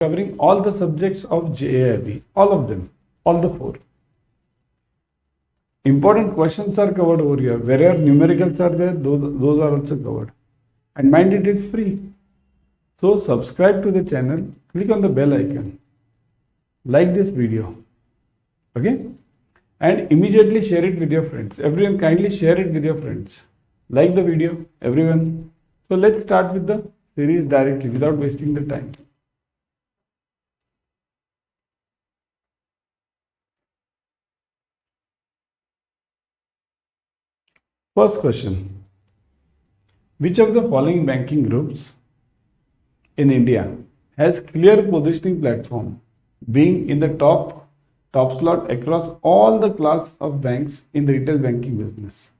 covering all the subjects of JAIIB, all of them, all the 4. Important questions are covered over here. Wherever numericals are there, those are also covered. And mind it, it's free. So subscribe to the channel, click on the bell icon, like this video, okay? And immediately share it with your friends. Everyone, kindly share it with your friends. Like the video, everyone. So let's start with the series directly without wasting the time. First question. Which of the following banking groups in India has clear positioning platform, being in the top slot across all the class of banks in the retail banking business?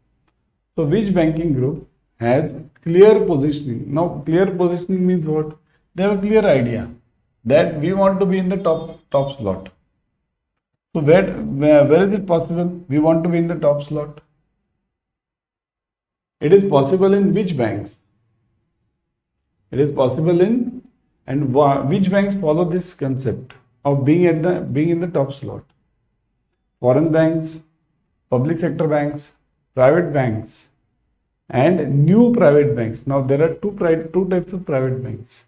So which banking group has clear positioning? Now clear positioning means what? They have a clear idea that we want to be in the top slot. So where is it possible? We want to be in the top slot. It is possible in which banks? It is possible in, and which banks follow this concept of being in the top slot? Foreign banks, public sector banks, private banks, and new private banks. Now there are two types of private banks.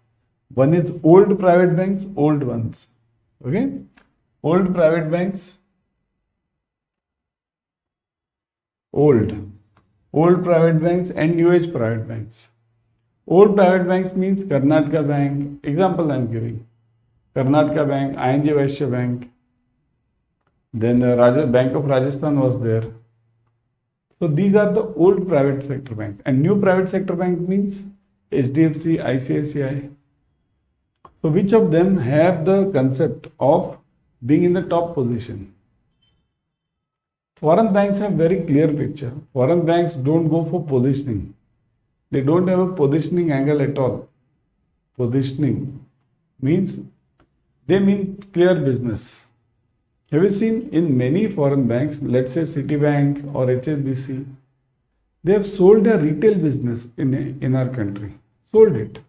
One is old private banks, old ones. Okay, old private banks, old private banks and new age private banks. Old private banks means Karnataka Bank, example I am giving. Karnataka Bank, ING Vaishya Bank, then the Bank of Rajasthan was there. So these are the old private sector banks. And new private sector bank means HDFC, ICICI. So which of them have the concept of being in the top position? Foreign banks have very clear picture. Foreign banks don't go for positioning. They don't have a positioning angle at all. Positioning means, they mean clear business. Have you seen in many foreign banks, let's say Citibank or HSBC, they have sold their retail business in our country. Sold it.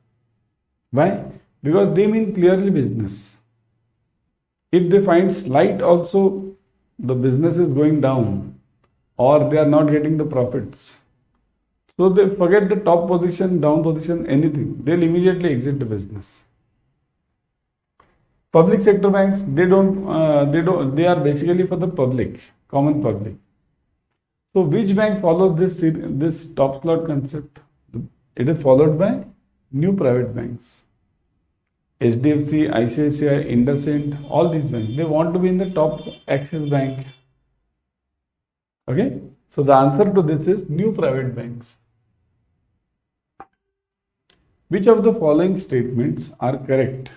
Why? Because they mean clearly business. If they find slight also the business is going down or they are not getting the profits, so they forget the top position, down position, anything. They'll immediately exit the business. Public sector banks, they are basically for the public, common public. So which bank follows this top slot concept? It is followed by new private banks. HDFC, ICICI, IndusInd, all these banks, they want to be in the top. Axis Bank. Okay, so the answer to this is new private banks. Which of the following statements are correct?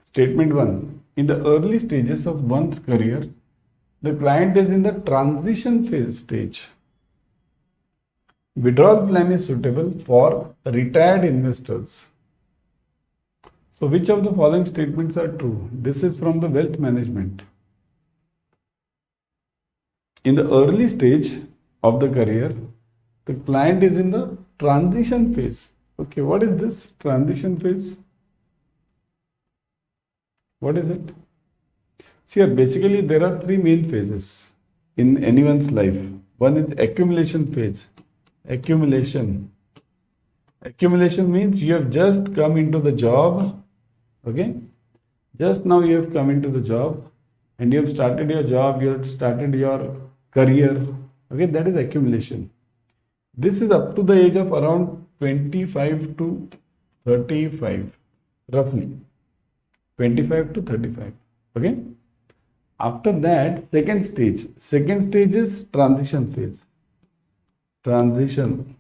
Statement 1. In the early stages of one's career, the client is in the transition phase stage. Withdrawal plan is suitable for retired investors. So which of the following statements are true? This is from the wealth management. In the early stage of the career, the client is in the transition phase. Okay, what is this transition phase? What is it? See, basically there are 3 main phases in anyone's life. One is accumulation phase. Accumulation means you have just come into the job. Okay, just now you have come into the job and you have started your job, you have started your career. Okay, that is accumulation. This is up to the age of around 25 to 35, roughly 25 to 35. Okay, after that, second stage is transition phase. Transition.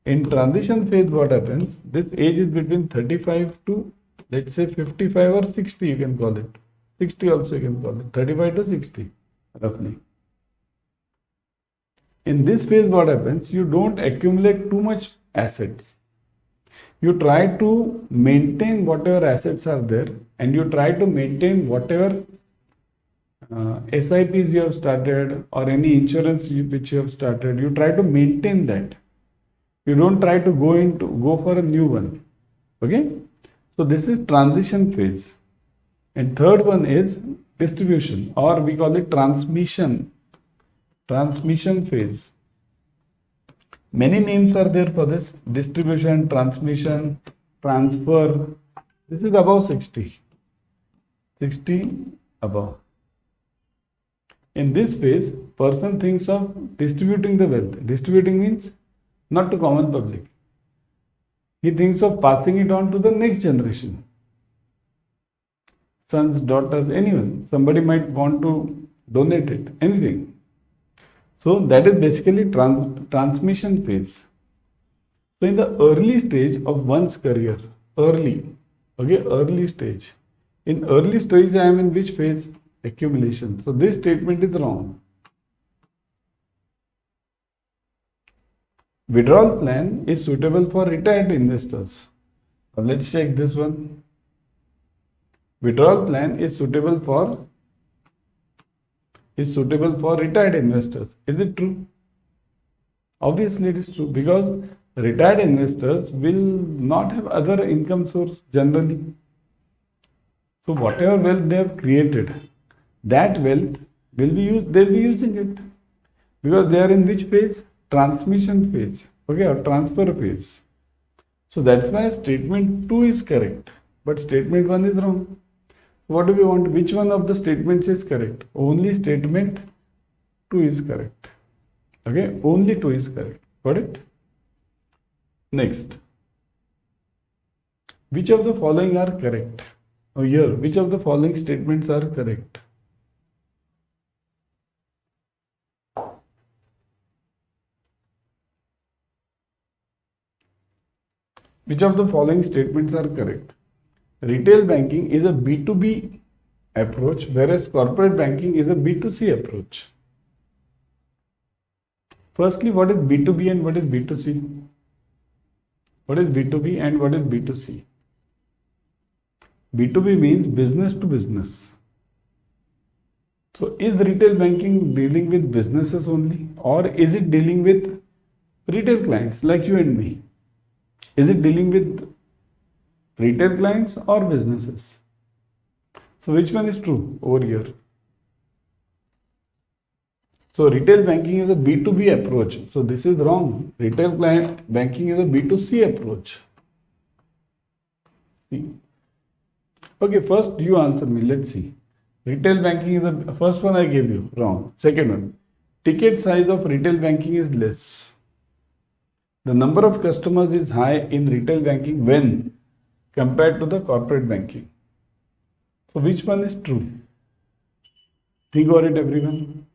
In transition phase, what happens? This age is between 35 to, let's say, 55 or 60, you can call it. 60 also you can call it. 35 to 60, roughly. In this phase, what happens? You don't accumulate too much assets. You try to maintain whatever assets are there, and you try to maintain whatever SIPs you have started or any insurance which you have started. You try to maintain that. You don't try to go for a new one. Okay, So this is transition phase. And third one is distribution, or we call it transmission. Transmission phase. Many names are there for this: distribution, transmission, transfer. This is above 60. 60 above. In this phase, person thinks of distributing the wealth. Distributing means not to common public. He thinks of passing it on to the next generation. Sons, daughters, anyone. Somebody might want to donate it, anything. So that is basically transmission phase. So in the early stage of one's career, early stage. In early stage, I am in which phase? Accumulation. So this statement is wrong. Withdrawal plan is suitable for retired investors. Now let's check this one. Withdrawal plan is suitable for retired investors. Is it true? Obviously it is true, because retired investors will not have other income source generally. So whatever wealth they have created, that wealth will be used, they'll be using it, because they are in which phase? Transmission phase, okay, or transfer phase. So that's why statement 2 is correct, but statement 1 is wrong. What do we want? Which one of the statements is correct? Only statement 2 is correct. Okay, only 2 is correct. Got it? Next. Which of the following are correct? Oh, here, which of the following statements are correct? Which of the following statements are correct? Retail banking is a B2B approach, whereas corporate banking is a B2C approach. Firstly, what is B2B and what is B2C? What is B2B and what is B2C? B2B means business to business. So is retail banking dealing with businesses only, or is it dealing with retail clients like you and me? Is it dealing with retail clients or businesses? So which one is true over here? So retail banking is a B2B approach. So this is wrong. Retail client banking is a B2C approach. See? Okay, first you answer me. Let's see. Retail banking is the first one I gave you. Wrong. Second one. Ticket size of retail banking is less. The number of customers is high in retail banking when compared to the corporate banking. So which one is true? Think about it, everyone.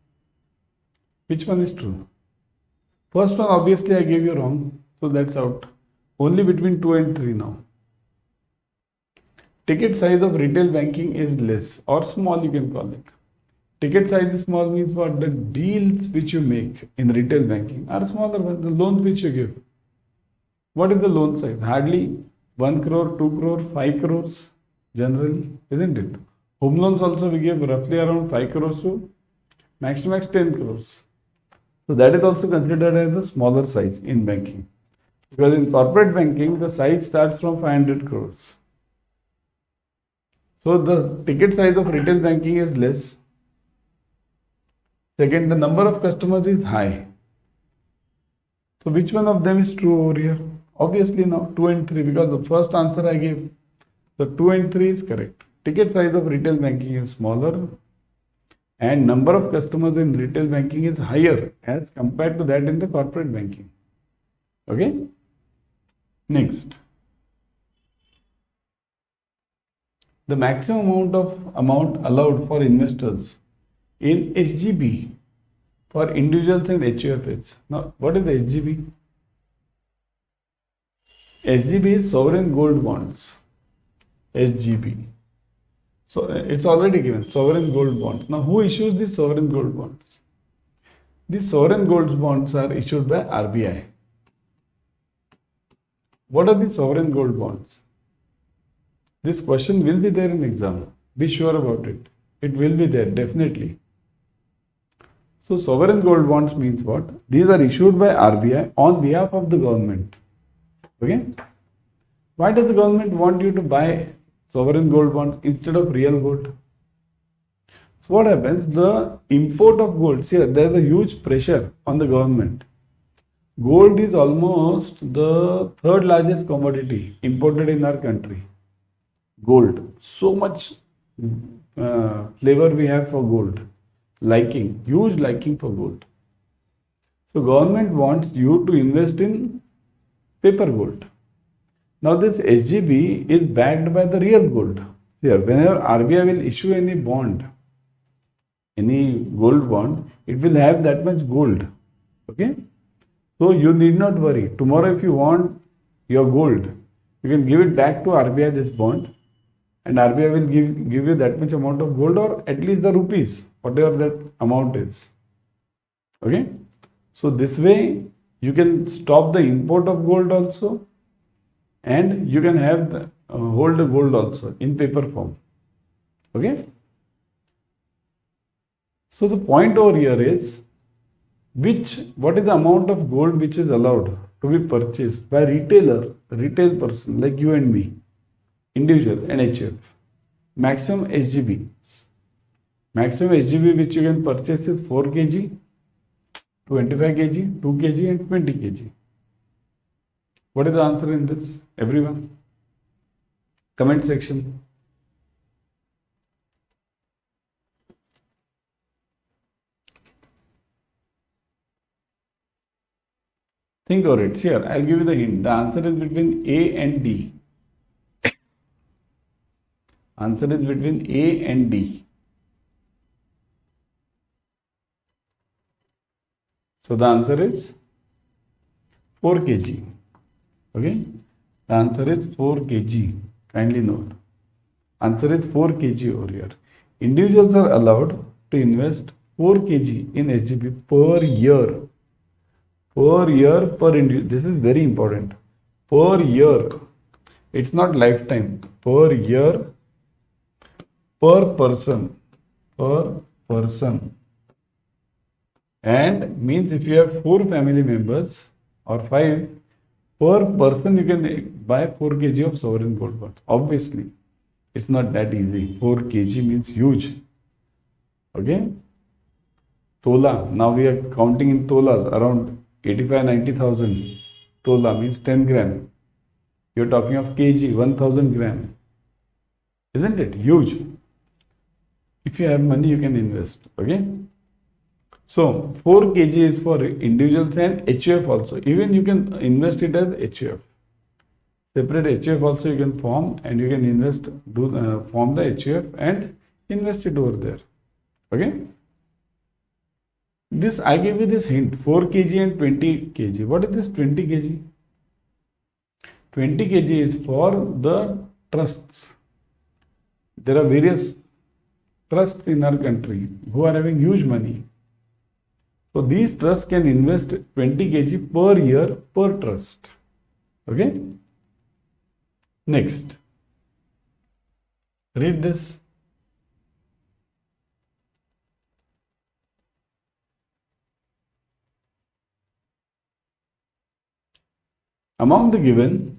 Which one is true? First one, obviously I gave you wrong, so that's out. Only between 2 and 3 now. Ticket size of retail banking is less or small, you can call it. Ticket size is small means what? The deals which you make in retail banking are smaller than the loans which you give. What is the loan size? Hardly 1 crore, 2 crore, 5 crores generally, isn't it? Home loans also we give roughly around 5 crores to max 10 crores. So that is also considered as a smaller size in banking. Because in corporate banking, the size starts from 500 crores. So the ticket size of retail banking is less. Second, the number of customers is high. So which one of them is true over here? Obviously now 2 and 3, because the first answer I gave. So 2 and 3 is correct. Ticket size of retail banking is smaller and number of customers in retail banking is higher as compared to that in the corporate banking. Okay. Next. The maximum amount allowed for investors in SGB for individuals and HUFs. Now, what is the SGB? SGB is sovereign gold bonds. SGB. So it's already given, sovereign gold bonds. Now, who issues these sovereign gold bonds? These sovereign gold bonds are issued by RBI. What are the sovereign gold bonds? This question will be there in exam. Be sure about it. It will be there, definitely. So, sovereign gold bonds means what? These are issued by RBI on behalf of the government. Okay? Why does the government want you to buy sovereign gold bonds instead of real gold? So what happens? The import of gold, see, there is a huge pressure on the government. Gold is almost the third largest commodity imported in our country. Gold. So much flavor we have for gold. Liking, huge liking for gold. So government wants you to invest in paper gold. Now this SGB is backed by the real gold. Here, whenever RBI will issue any bond, any gold bond, it will have that much gold. Okay? So you need not worry. Tomorrow if you want your gold, you can give it back to RBI, this bond, and RBI will give you that much amount of gold, or at least the rupees, whatever that amount is. Okay? So this way you can stop the import of gold also, and you can have the, hold the gold also in paper form. Okay? So the point over here is, what is the amount of gold which is allowed to be purchased by retail person like you and me, individual NHF. Maximum SGB. Maximum SGB which you can purchase is 4 kg, 25 kg, 2 kg and 20 kg. What is the answer in this, everyone? Comment section. Think over it. Here, I'll give you the hint. The answer is between A and D. Answer is between A and D. So the answer is 4 kg. Okay? The answer is 4 kg. Kindly note. Answer is 4 kg over here. Individuals are allowed to invest 4 kg in SGB per year. Per year, per individual. This is very important. Per year. It's not lifetime. Per year, per person. Per person. And means if you have 4 family members or 5, per person you can buy 4 kg of sovereign gold bonds. Obviously, it's not that easy. 4 kg means huge. Okay? Tola. Now we are counting in tolas, around 85-90,000. Tola means 10 gram. You're talking of kg, 1000 gram. Isn't it? Huge. If you have money, you can invest. Okay? So, 4 kg is for individuals and HUF also. Even you can invest it as HUF. Separate HUF also you can form, and you can invest, form the HUF and invest it over there. Okay? This, I gave you this hint, 4 kg and 20 kg. What is this 20 kg? 20 kg is for the trusts. There are various trusts in our country who are having huge money. So these trusts can invest 20 kg per year per trust. Okay? Next. Read this. Among the given,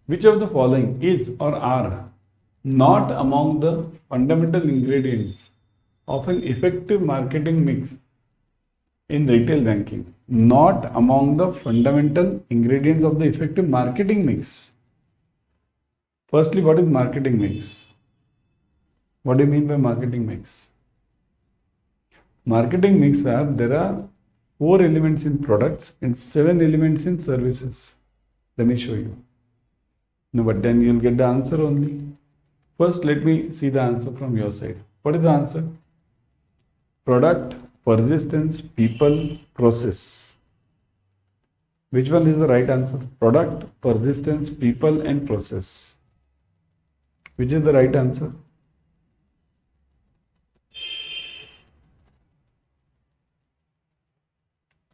which of the following is or are not among the fundamental ingredients of an effective marketing mix in retail banking? Not among the fundamental ingredients of the effective marketing mix. Firstly, what is marketing mix? What do you mean by marketing mix? Marketing mix are, there are 4 elements in products and 7 elements in services. Let me show you. No, but then you'll get the answer only. First, let me see the answer from your side. What is the answer? Product, persistence, people, process. Which one is the right answer? Product, persistence, people and process. Which is the right answer?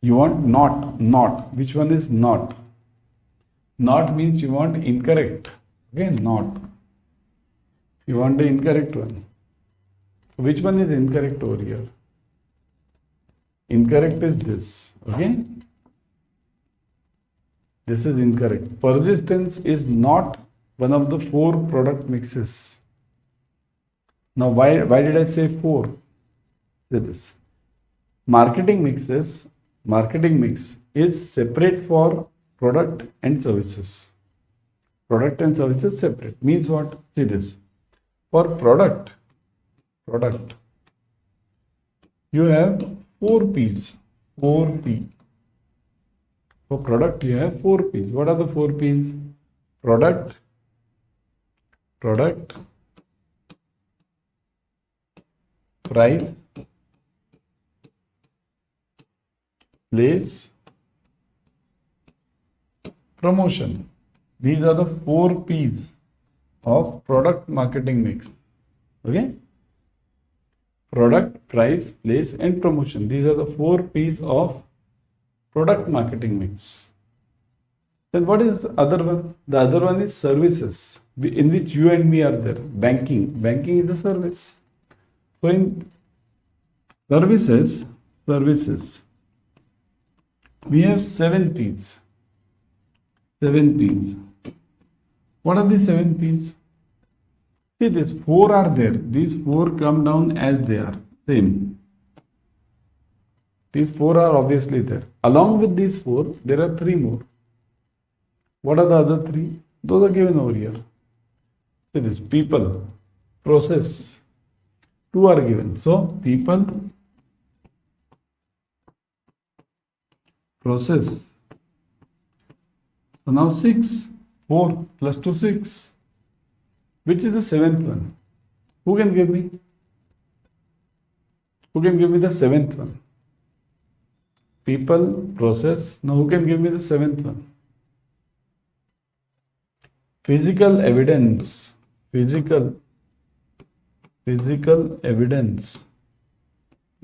You want not. Which one is not? Not means you want incorrect. Okay, not. You want the incorrect one. So which one is incorrect over here? Incorrect is this. Okay. This is incorrect. Persistence is not one of the 4 product mixes. Now, why did I say 4? See this. Marketing mix is separate for product and services. Product and services separate. Means what? See this. For product, you have 4 P's. 4P. For product, you have 4 P's. What are the 4 P's? Product, price, place, promotion. These are the 4 P's of product marketing mix. Okay? Product, price, place and promotion. These are the 4 P's of product marketing mix. Then what is the other one? The other one is services, in which you and me are there. Banking is a service. So in services, we have 7 P's. 7 P's. What are the 7 P's? See, these 4 are there. These 4 come down as they are. Same. These 4 are obviously there. Along with these 4, there are 3 more. What are the other 3? Those are given over here. See this. People, process. 2 are given. So, people, process. So now 6. 4 plus 2, 6. Which is the 7th one? Who can give me? Who can give me the 7th one? People, process. Now who can give me the 7th one? Physical evidence. Physical evidence.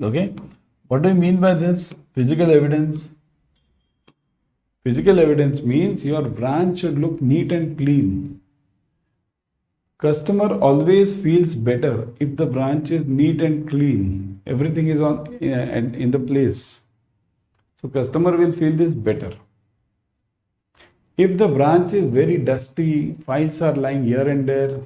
Okay. What do you mean by this? Physical evidence. Physical evidence means your branch should look neat and clean. Customer always feels better if the branch is neat and clean. Everything is in the place. So customer will feel this better. If the branch is very dusty, files are lying here and there,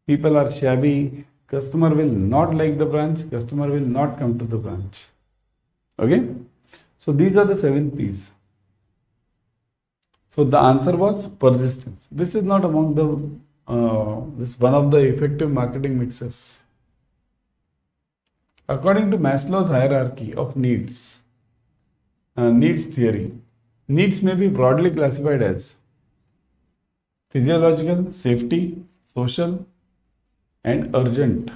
people are shabby, customer will not like the branch, customer will not come to the branch. Okay? So these are the 7 P's. So the answer was persistence. This is not among the this one of the effective marketing mixes. According to Maslow's hierarchy of needs, needs theory, needs may be broadly classified as physiological, safety, social, and urgent.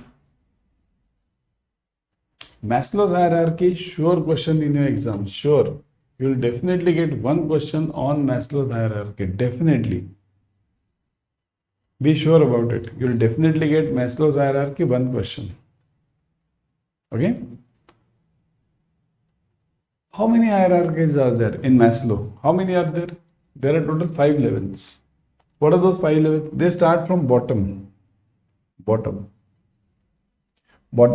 Maslow's hierarchy, sure question in your exam, sure. You will definitely get one question on Maslow's hierarchy, definitely. Be sure about it. You will definitely get Maslow's hierarchy, one question. Okay? How many hierarchies are there in Maslow? How many are there? There are total 5 levels. What are those 5 levels? They start from bottom. Bottom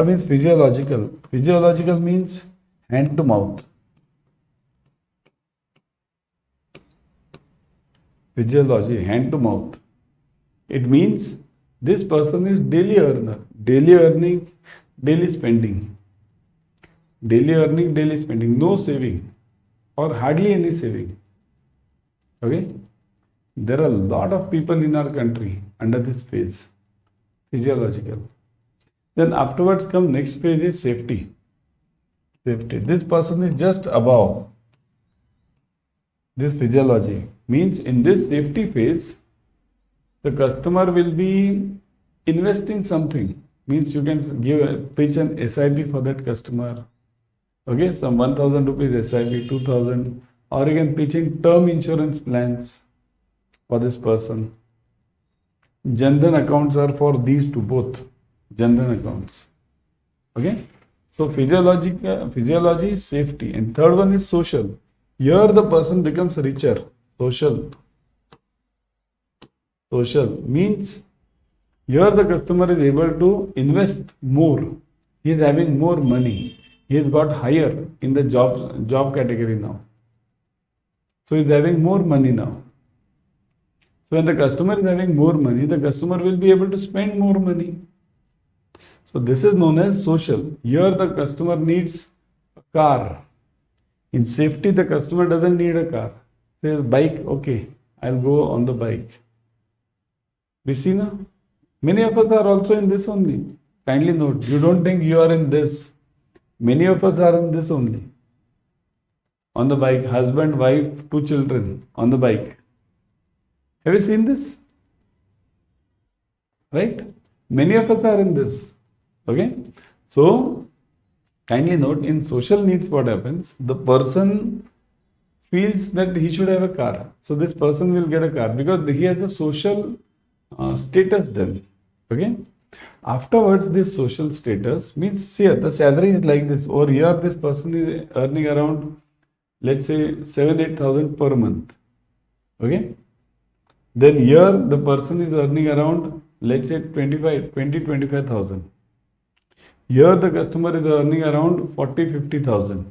is physiological. Physiological means hand to mouth. Physiology, hand to mouth. It means this person is daily earner, daily earning, daily spending. Daily earning, daily spending, no saving or hardly any saving. Okay? There are a lot of people in our country under this phase, physiological. Then afterwards come next phase is safety. Safety. This person is just above this physiology. Means in this safety phase, the customer will be investing something. Means you can pitch an SIP for that customer. Okay, some 1000 rupees SIP, 2000, or you can pitch in term insurance plans for this person. Jan Dhan accounts are for these two, both Jan Dhan accounts. Okay, so physiology is safety, and third one is social. Here the person becomes richer. Social means here the customer is able to invest more. He is having more money. He has got higher in the job category now. So he is having more money now. So when the customer is having more money, the customer will be able to spend more money. So this is known as social. Here the customer needs a car. In safety, the customer doesn't need a car. Says bike, okay, I'll go on the bike. We see now? Many of us are also in this only. Kindly note, you don't think you are in this. Many of us are in this only. On the bike, husband, wife, 2 children on the bike. Have you seen this? Right? Many of us are in this. Okay? So, kindly note, in social needs what happens? The person feels that he should have a car. So, this person will get a car because he has a social status then. Okay? Afterwards, this social status means here the salary is like this. Or here this person is earning around, let's say 7,000-8,000 per month. Okay? Then here the person is earning around, let's say 20,000-25,000. Here the customer is earning around 40,000-50,000.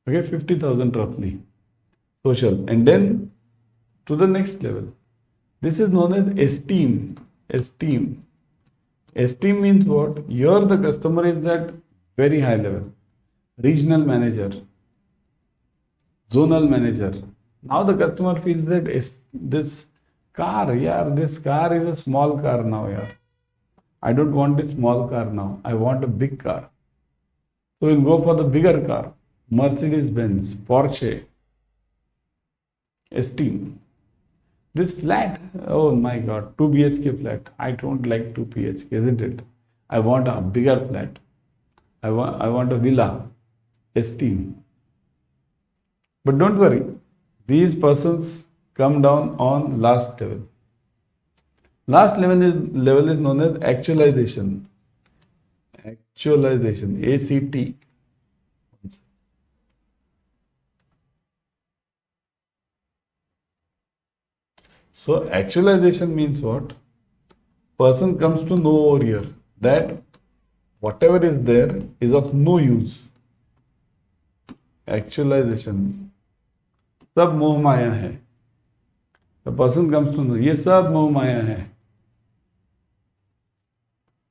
Okay, 50,000 roughly. Social. And then to the next level. This is known as esteem. Esteem. Esteem means what? Here the customer is at very high level. Regional manager. Zonal manager. Now the customer feels that this car, this car is a small car now, I don't want a small car now. I want a big car. So we'll go for the bigger car. Mercedes-Benz, Porsche. Esteem. This flat, oh my God, 2 BHK flat. I don't like 2 BHK, isn't it? I want a bigger flat. I want a villa. Esteem. But don't worry. These persons come down on last level. Last level is known as actualization. Actualization. ACT. So actualization means what? Person comes to know over here that whatever is there is of no use. Actualization. सब मोह माया है. The person comes to know ये सब मोह माया है.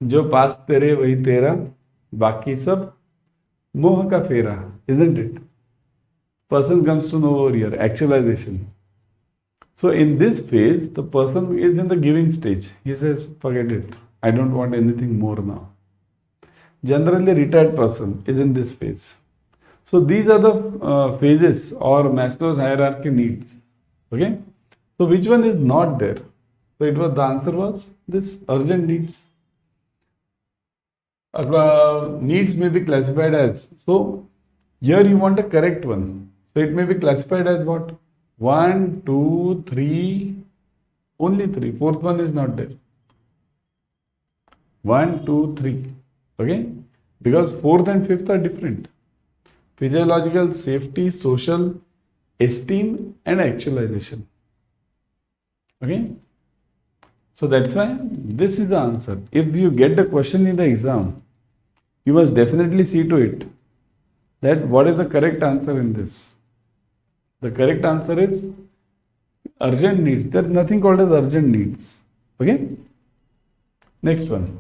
जो पास तेरे वही तेरा, बाकी सब मोह का फेरा, isn't it? Person comes to know over here, actualization. So in this phase, the person is in the giving stage. He says, forget it. I don't want anything more now. Generally, retired person is in this phase. So these are the phases or Maslow's hierarchy needs. Okay. So which one is not there? So the answer was this urgent needs. Needs may be classified as. So here you want a correct one. So it may be classified as what? 1, 2, 3, only 3. Fourth one is not there. 1, 2, 3. Okay? Because fourth and fifth are different. Physiological, safety, social, esteem and actualization. Okay? So that's why this is the answer. If you get the question in the exam, you must definitely see to it that what is the correct answer in this. The correct answer is urgent needs. There is nothing called as urgent needs. Okay? Next one.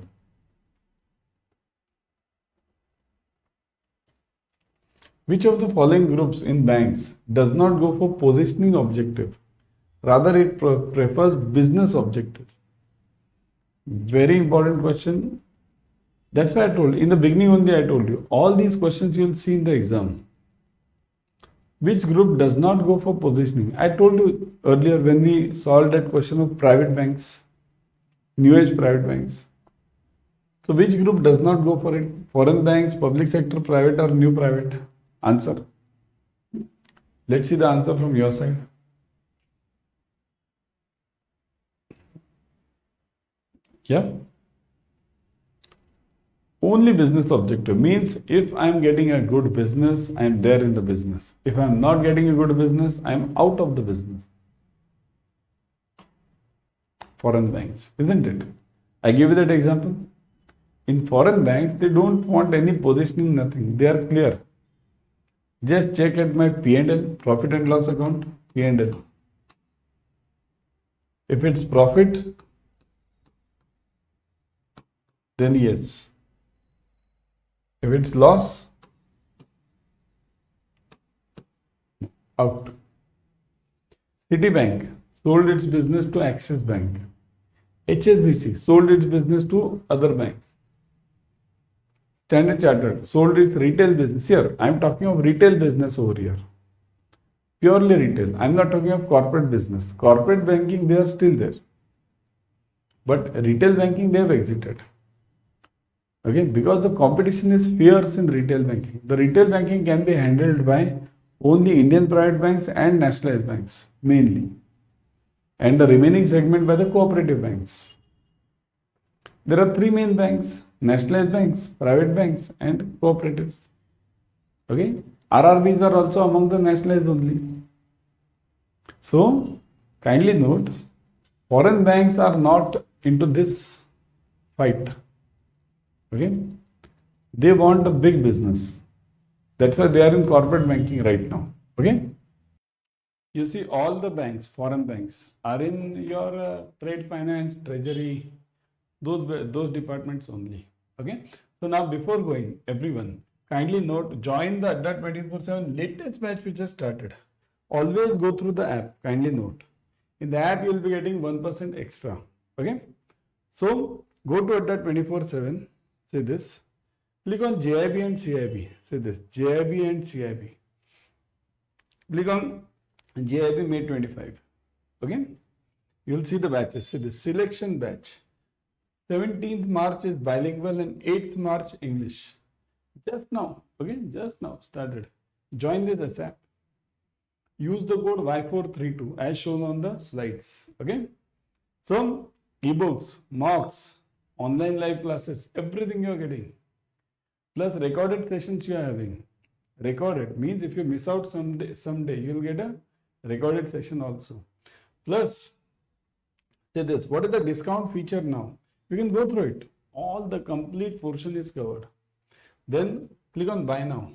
Which of the following groups in banks does not go for positioning objective? Rather, it prefers business objectives. Very important question. That's why I told you. In the beginning only I told you. All these questions you will see in the exam. Which group does not go for positioning? I told you earlier when we solved that question of private banks, new age private banks. So which group does not go for it? Foreign banks, public sector, private or new private? Answer. Let's see the answer from your side. Yeah. Only business objective means if I am getting a good business, I am there in the business. If I am not getting a good business, I am out of the business. Foreign banks, isn't it? I give you that example. In foreign banks, they don't want any positioning, nothing. They are clear. Just check at my P&L, profit and loss account, P&L. If it's profit, then yes. If it's loss, out. Citibank sold its business to Axis Bank. HSBC sold its business to other banks. Standard Chartered sold its retail business. Here, I am talking of retail business over here. Purely retail. I am not talking of corporate business. Corporate banking, they are still there. But retail banking, they have exited. Okay, because the competition is fierce in retail banking. The retail banking can be handled by only Indian private banks and nationalized banks, mainly. And the remaining segment by the cooperative banks. There are three main banks: nationalized banks, private banks, and cooperatives. Okay, RRBs are also among the nationalized only. So, kindly note, foreign banks are not into this fight. Okay, they want a big business. That's why they are in corporate banking right now. Okay, you see, all the banks, foreign banks, are in your trade finance, treasury, those departments only. Okay, so now before going, everyone, kindly note, join the Adda 24/7 latest batch which just started. Always go through the app. Kindly note, in the app you will be getting 1% extra. Okay, so go to Adda 24/7. Say this. Click on JAIIB and CIB. Say this, JAIIB and CIB. Click on JAIIB May 25. Okay, you will see the batches. See this, selection batch. 17th March is bilingual and 8th March English. Just now, okay, just now started. Join this app. Use the code Y432 as shown on the slides. Okay, so ebooks, mocks, online live classes, everything you are getting. Plus recorded sessions you are having. Recorded means if you miss out someday you will get a recorded session also. Plus, say this, what is the discount feature now? You can go through it. All the complete portion is covered. Then click on buy now.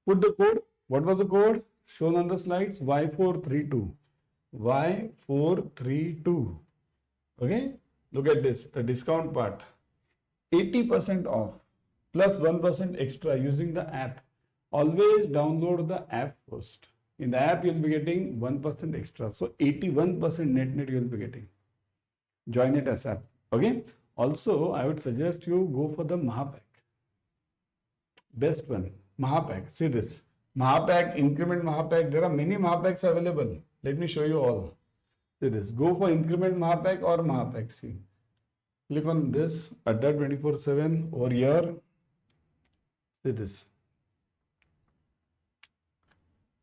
Put the code. What was the code? Shown on the slides, Y432. Y432. Okay, look at this, the discount part. 80% off plus 1% extra using the app. Always download the app first. In the app, you'll be getting 1% extra. So 81% net you'll be getting. Join it as app. Okay. Also, I would suggest you go for the Mahapack. Best one. Mahapack. See this. Mahapack, increment Mahapack. There are many Mahapacks available. Let me show you all. See this. Go for increment Mahapack or Mahapack. See. Click on this. Adda 24/7 over here. See this.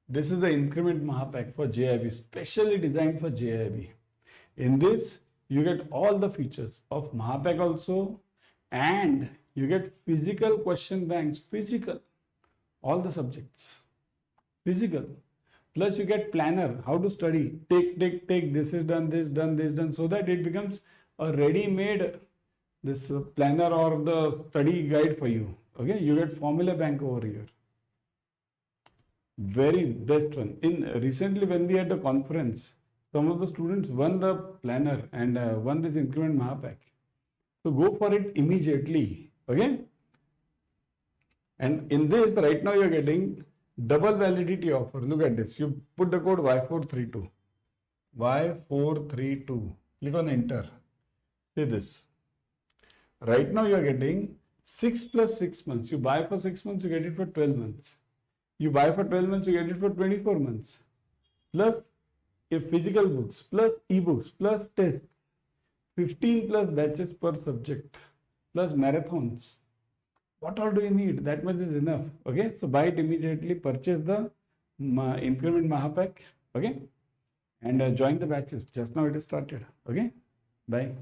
This is the increment Mahapack for JAIIB, specially designed for JAIIB. In this, you get all the features of Mahapack also, and you get physical question banks, physical, all the subjects, physical. Plus you get planner, how to study, take, this is done, this done, so that it becomes a ready-made this planner or the study guide for you. Okay, you get formula bank over here. Very best one. Recently when we had the conference, some of the students won the planner and won this increment Mahapack. So go for it immediately. Okay. And in this, right now you are getting double validity offer. Look at this. You put the code Y432. Y432. Click on enter. See this. Right now you are getting 6 plus 6 months. You buy for 6 months, you get it for 12 months. You buy for 12 months, you get it for 24 months. Plus if physical books, plus ebooks, plus tests. 15 plus batches per subject, plus marathons. What all do you need? That much is enough. Okay, so buy it immediately, purchase the increment Mahapack. Okay, and join the batches. Just now it is started. Okay, bye.